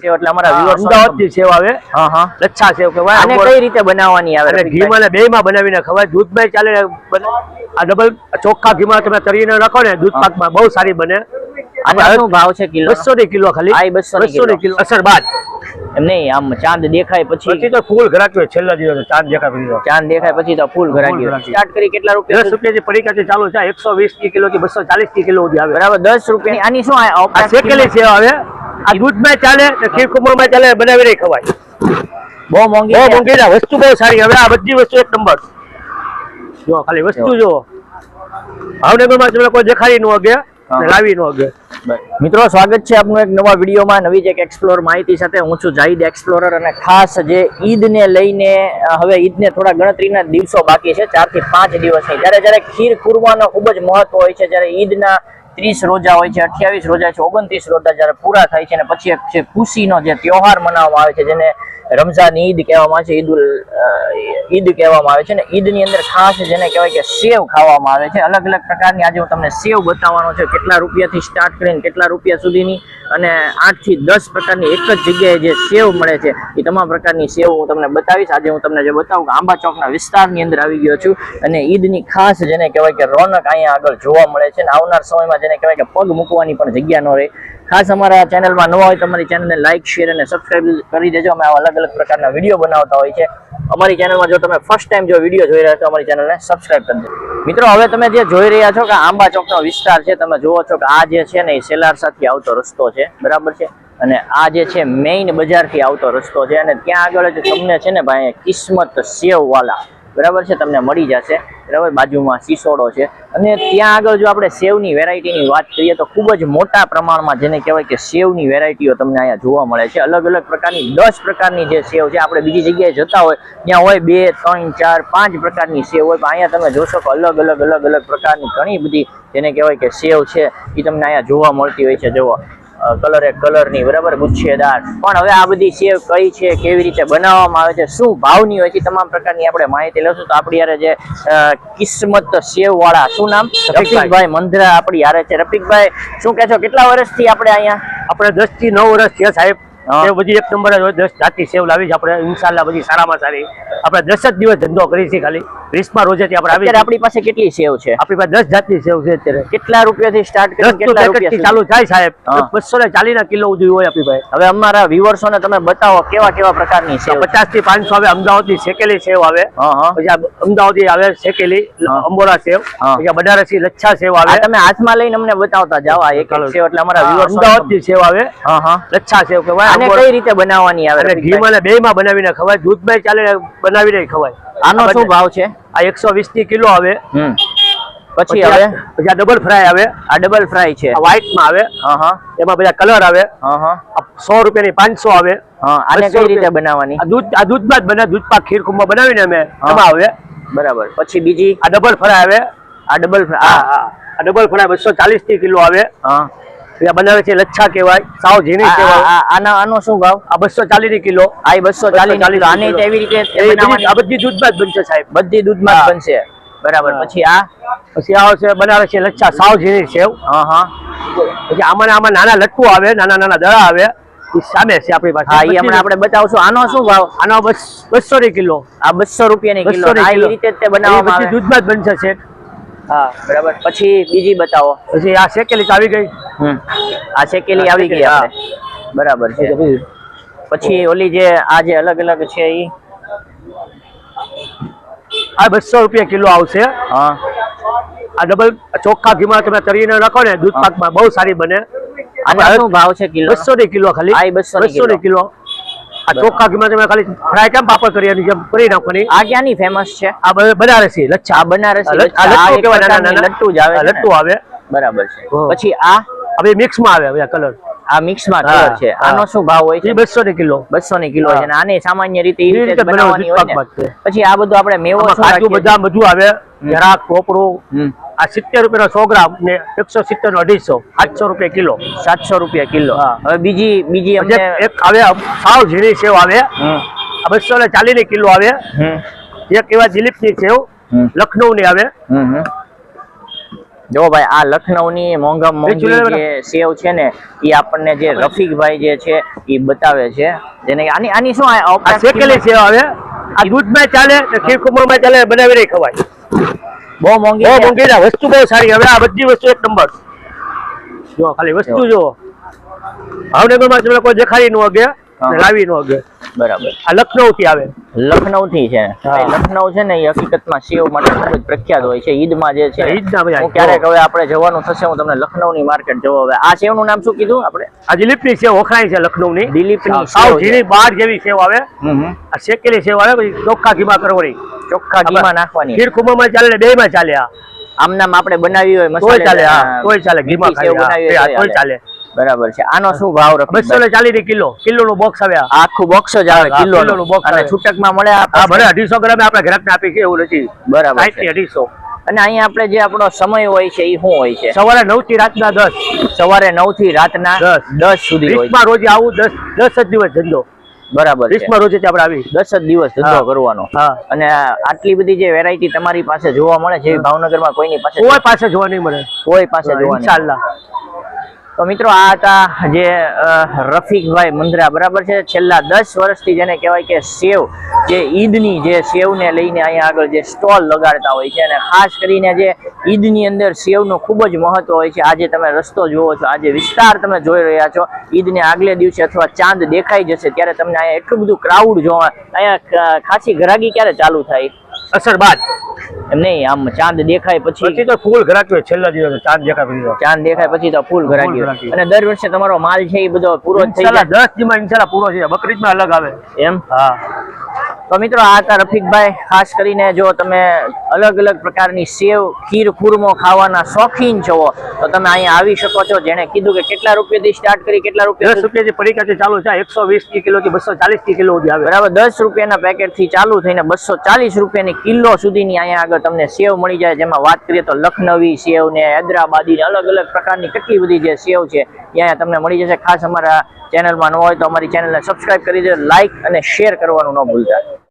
સેવ એટલે અમારા વ્યુઅર્સ અમદાવાદની સેવ આવે. હા હા, લચ્છા સેવ કહેવાય. આને કઈ રીતે બનાવવાની આવે? ઘીમાં ને બેમાં બનાવીને ખવાય. દૂધમાં ચાલે. આ ડબલ ચોખ્ખા ઘીમાં તમે તળીને રાખો ને દૂધ પાકમાં બહુ સારી બને. આનો શું ભાવ છે કિલો? 200 ની કિલો ખાલી. આ 200 ની કિલો. અસર બાદ એમ નહીં, આમ ચાંદ દેખાય પછી તો ફૂલ ઘરાકી હોય. છેલ્લા દિવસે ચાંદ દેખાય પછી ચાંદ દેખાય પછી તો ફૂલ ઘરાકી હોય. સ્ટાર્ટ કરી કેટલા રૂપિયા? 10 રૂપિયાથી પડીકાથી ચાલુ છે. 120 ની કિલો થી 240 ની કિલો સુધી આવે. બરાબર, 10 રૂપિયા. આની શું આ શેકેલી સેવ આવે. આ દૂધમાં ચાલે, ખીર કુમળમાં ચાલે, બનાવીને ખવાય. બહુ મોંઘી વસ્તુ બહુ સારી. હવે આ બધી વસ્તુ એક નંબર. જો ખાલી વસ્તુ જો ભાવનગરમાં તમને કોઈ દેખાડી ન વગે, લાવી ન વગે. મિત્રો, સ્વાગત છે આપનું એક નવા વિડીયોમાં, નવી જ એક એક્સપ્લોર માહિતી સાથે. હું છું જાહિદ એક્સપ્લોરર અને ખાસ જે ઈદને લઈને હવે ઈદને થોડા ગણતરીના દિવસો બાકી છે, 4 થી 5 દિવસની. જ્યારે ખીર ખુરમાનો ખૂબ જ મહત્વ હોય છે. જ્યારે ઈદના 30 રોજા હોય છે, 28 રોજા છે, 29 રોજા જ્યારે પૂરા થાય છે અને પછી એક છે ખુશીનો જે તહેવાર મનાવવામાં આવે છે, જેને રમઝાન ઈદ કહેવામાં આવે છે, ઈદ કહેવામાં આવે છે. ને ઈદની અંદર ખાસ જેને કહેવાય કે સેવ ખાવામાં આવે છે. અલગ અલગ પ્રકારની આજે હું તમને સેવ બતાવવાનો છું. કેટલા રૂપિયાથી સ્ટાર્ટ કરીને કેટલા રૂપિયા સુધીની, અને 8 થી 10 પ્રકારની એક જ જગ્યાએ જે સેવ મળે છે, એ તમામ પ્રકારની સેવ હું તમને બતાવીશ. આજે હું તમને જે બતાવું કે આંબા ચોકના વિસ્તારની અંદર આવી ગયો છું, અને ઈદની ખાસ જેને કહેવાય કે રોનક અહીંયા આગળ જોવા મળે છે. અને આવનાર સમયમાં જેને કહેવાય કે પગ મૂકવાની પણ જગ્યા ન રહે. ખાસ અમારા ચેનલમાં નવા હોય તો અમારી ચેનલને લાઈક, શેર અને સબસ્ક્રાઇબ કરી દેજો. અમે આવા અલગ અલગ પ્રકારના વિડીયો બનાવતા હોય છે. અમારી ચેનલમાં જો તમે ફર્સ્ટ ટાઈમ જો વિડીયો જોઈ રહ્યા છો, અમારી ચેનલને સબસ્ક્રાઇબ કરી દેજો. મિત્રો, હવે તમે જે જોઈ રહ્યા છો કે આંબા ચોકનો વિસ્તાર છે, તમે જુઓ છો કે આ જે છે ને એ સેલારસાથી આવતો રસ્તો છે, બરાબર છે. અને આ જે છે મેઇન બજારથી આવતો રસ્તો છે. અને ત્યાં આગળ જ તમને છે ને ભાઈ કિસ્મત સેવ વાલા, બરાબર છે, તમને મળી જશે. બરાબર, બાજુમાં સિસોડો છે. અને ત્યાં આગળ જો આપણે સેવની વેરાયટીની વાત કરીએ તો ખૂબ જ મોટા પ્રમાણમાં જેને કહેવાય કે સેવની વેરાયટીઓ તમને અહીંયા જોવા મળે છે. અલગ અલગ પ્રકારની 10 પ્રકારની જે સેવ છે, આપણે બીજી જગ્યાએ જતા હોય ત્યાં હોય 2, 3, 4, 5 પ્રકારની સેવ હોય, પણ અહીંયા તમે જોશો કે અલગ અલગ પ્રકારની ઘણી બધી જેને કહેવાય કે સેવ છે, એ તમને અહીંયા જોવા મળતી હોય છે. જુઓ, કલરની, બરાબર, ગુચ્છેદાર. પણ હવે આ બધી સેવ કઈ છે, કેવી રીતે બનાવવામાં આવે છે, શું ભાવની હોય છે, તમામ પ્રકારની આપણે માહિતી લઈશું. તો આપણી યારે જે કિસ્મત સેવ વાળા, શું નામ? રફીકભાઈ મંધરા આપણી યારે છે. રફીકભાઈ, શું કહે છો, કેટલા વર્ષથી આપણે અહીંયા? આપણે 10 થી 9 વર્ષ થયા સાહેબ. સેવ બધી એક નંબર જ હોય. 10 જાતની સેવ લાવી છે આપણે, ઇન્શાલ્લાહ બધી સારામાં સારી. આપણે 10 જ દિવસ ધંધો કરી છે ખાલી. 20માં રોજેથી આપણે આવી. આપણી પાસે કેટલી સેવ છે? આપણી પાસે 10 જાતની સેવ છે અત્યારે. કેટલા રૂપિયાથી સ્ટાર્ટ કરીને કેટલા રૂપિયા ચાલુ થાય સાહેબ? 240 ના કિલો સુધી હોય આપણી પાસે. હવે અમારા વ્યુઅર્સોને તમે બતાવો કેવા પ્રકારની સેવ? 50 થી 500 આવે. અમદાવાદની શેકેલી સેવ આવે, પછી અમદાવાદી આવે શેકેલી અંબોરા સેવ, પછી બનારસી લચ્છા સેવ આવે. તમે હાથમાં લઈને અમને બતાવતા જાઓ. આ એક સેવ એટલે અમારા વ્યુઅર્સ. અમદાવાદની સેવ આવે, લચ્છા સેવ કહેવાય. આને કઈ રીતે બનાવવાની આવે? ઘીમાં ને બેમાં બનાવીને ખવાય, દૂધમાં ચાલે, બનાવીને ખવાય. આનો શું ભાવ છે? આ 120 ની કિલો આવે. પછી આ ડબલ ફ્રાય આવે. આ ડબલ ફ્રાય છે, વ્હાઈટ માં આવે. એમાં બધા કલર આવે. 100 રૂપિયાની 500 આવે. આને કઈ રીતે બનાવવાની? આ દૂધમાં જ બને. દૂધ પાક ખીર કુંભા બનાવીને અમે એમાં આવે. બરાબર. પછી બીજી આ ડબલ ફ્રાય આવે. આ ડબલ ફ્રાય, આ ડબલ ફ્રાય 240 ની કિલો આવે. બનાવે છે લચ્છા કહેવાય, સાવ ઝીણી કહેવાય. આનો શું ભાવ? આ 240 ની કિલો. આ 240 ની કિલો. આને એવી રીતે બનાવવાની? આ બધી દૂધમાં જ બનશે સાહેબ, બધી દૂધમાં જ બનશે. બરાબર. પછી આ છે બનાવે છે લચ્છા, સાવ ઝીણી સેવ. પછી આમાં નાના લટ્ટુ આવે, નાના દડા આવે. સામે છે આપણી પાસે. હા, એ હમણાં આપણે બતાવશું. આનો શું ભાવ? આનો 200 ની કિલો. આ 200 રૂપિયાની કિલો. આ એવી રીતે તે બનાવવામાં આવે, દૂધમાં જ બનશે છે. હા, બરાબર. પછી બીજી બતાવો. પછી આ શેકેલી આવી ગઈ. આ શેકેલી આવી ગઈ આપણે, બરાબર છે. પછી ઓલી જે આ જે અલગ અલગ છે ઈ આ 200 રૂપિયા કિલો આવશે. આ ડબલ ચોખ્ખા ઘીમાં તમે તળીને રાખો ને દૂધ પાકમાં બહુ સારી બને. આનો શું ભાવ છે કિલો? 200 ની કિલો ખાલી. આ 200 ની કિલો. આ ચોખ્ખા ઘીમાં તમે ખાલી ફ્રાય કેમ પાપડ કરી જેમ કરી નાખવાની. આ ક્યાંની ફેમસ છે? આ બનારસી લચ્છા. આ બનારસી લટ્ટુ જ આવે. લટ્ટુ આવે, બરાબર છે. પછી આ હવે મિક્સ માં આવે બધા કલર. આ મિક્સ માં કલર છે. આનો શું ભાવ હોય છે? 200 ની કિલો. 200 ની કિલો છે. આને સામાન્ય રીતે એ રીતે બનાવવાની હોય ને. પછી આ બધું આપણે મેવો કાજુ બદામ બધું આવે, જરાક કોપરું. આ 70 રૂપિયા 100 ગ્રામ ને 170 નો 250, 700 રૂપિયા કિલો. 700 રૂપિયા કિલો. હવે બીજી અમને એક આવે સાવ ઝીણી સેવ આવે. આ 240 ની કિલો આવે. એક એવા દિલીપ ની સેવ લખનઉ ની આવે. જો ભાઈ આ લખનઉની મોંઘામાં વેચી લે મોંઘી જે સેવ છે ને એ આપણને જે રફીકભાઈ જે છે એ બતાવે છે, જેને કે આની શું આ શેકેલી સેવ આવે, આ દૂધમાં ચાલે ને ખીરકુમળમાં ચાલે, બનાવીને ખવાય. બહુ મોંઘી બહુ છે. મોંઘી છે, વસ્તુ બહુ સારી. હવે આ બધી વસ્તુ એક નંબર. જો ખાલી વસ્તુ જો ભાવનગરમાં તમને કોઈ દેખાડી ન અગે ને લાવી ન અગે. બરાબર. આ લખનઉ થી આવે, લખનઉ થી છે. હા. લખનઉ છે ને એ હકીકતમાં સેવ માટે ખૂબ જ પ્રખ્યાત હોય છે. ઈદમાં જે છે ઈદના બધા હું ક્યારેક હવે આપણે જવાનું થશે, હું તમને લખનઉની માર્કેટ જોવો. હવે આ સેવનું નામ શું કીધું આપણે? આ દિલીપની સેવ વખણાય છે લખનઉની. દિલીપની સાવ સેવ છે. ઝીણી બાર જેવી સેવ આવે. હમ. આ શેકેલી સેવ આવે, પછી ચોખ્ખા ઘીમાં કરવાની, ચોખ્ખા ઘીમાં નાખવાની. ખીરકુમળમાં ચાલે ને બેયમાં ચાલે. આ આમ નામ આપણે બનાવી હોય તોય ચાલે, હા તોય ચાલે, ઘીમાં સેવ બનાવી હોય તોય ચાલે. બરાબર છે. આનો શું ભાવ રખો? 240 કિલો, કિલોનું બોક્સ આવે. આ આખું બોક્સ જ આવે હા, કિલોનું કિલોનું box અને આવે. છૂટકમાં મળે હા ભલે 250 ગ્રામ આપણે ગ્રાહકને આપી છે, એવું નથી. બરાબર 60 છે. થી 250. અને અહીંયા આપણે જે આપણો સમય હોય છે એ શું હોય છે? સવારે 9 થી રાતના 10. સવારે 9 થી રાતના 10 સુધી હોય છે. વીસમાં રોજ આવું, 10 જ દિવસ ધંધો. બરાબર છે. 20માં રોજ આપણે આવી 10 જ દિવસ ધંધો હા. કરવાનો. હા. અને આટલી બધી જે વેરાયટી તમારી પાસે જોવા મળે છે, ભાવનગરમાં કોઈની પાસે કોઈ પાસે જોવા નહીં મળે. કોઈ પાસે જોવા નહીં. ઇન્શાલ્લાહ. તો મિત્રો આ હતા જે રફીકભાઈ મુંદ્રા, બરાબર છે. છેલ્લા 10 વર્ષથી જેને કહેવાય કે સેવ, જે ઈદની જે સેવને લઈને અહીંયા આગળ જે સ્ટોલ લગાડતા હોય છે, અને ખાસ કરીને જે ઈદની અંદર સેવનું ખૂબ જ મહત્વ હોય છે. આજે તમે રસ્તો જુઓ છો, આજે વિસ્તાર તમે જોઈ રહ્યા છો, ઈદને આગલે દિવસે અથવા ચાંદ દેખાઈ જશે ત્યારે તમને અહીંયા એટલું બધું ક્રાઉડ જોવા, અહીંયા ખાસી ઘરાગી ક્યારે ચાલુ થાય? અસર બાદ એમ નહીં, આમ ચાંદ દેખાય પછી તો ફૂલ ઘરાકી હોય. છેલ્લા દિવસે ચાંદ દેખાય પછી તો. ચાંદ દેખાય પછી તો ફૂલ ઘરાકી હોય. ઘરાકી. અને દર વર્ષે તમારો માલ છે એ બધો પૂરો જ થઈ ઇન્શાલ્લાહ જાય 10 દીમાં ઇન્શાલ્લાહ પૂરો થઈ જાય. બકરીદમાં અલગ આવે. એમ. હા. તો મિત્રો આ હતા રફીકભાઈ. ખાસ કરીને જો તમે અલગ અલગ પ્રકારની સેવ, ખીર, ખુરમો ખાવાના શોખીન છો તો તમે અહીંયા આવી શકો છો. જેને કીધું કે કેટલા રૂપિયાથી સ્ટાર્ટ કરી કેટલા 10 રૂપિયા, રૂપિયાથી પડીકાથી ચાલુ છે. 120 કિલો થી 240 કિલો સુધી આવે. બરાબર. 10 રૂપિયાના પેકેટ થી ચાલુ થઈને 240 રૂપિયાની કિલો સુધીની અહીંયા આગળ તમને સેવ મળી જાય. જેમાં વાત કરીએ તો લખનવી સેવ ને હૈદરાબાદી ને અલગ અલગ પ્રકારની કેટલી બધી જે સેવ છે અહીંયા તમને મળી જશે. ખાસ અમારા ચેનલમાં ન હોય તો અમારી ચેનલને સબસ્ક્રાઇબ કરી દો, લાઇક અને શેર કરવાનું ન ભૂલતા.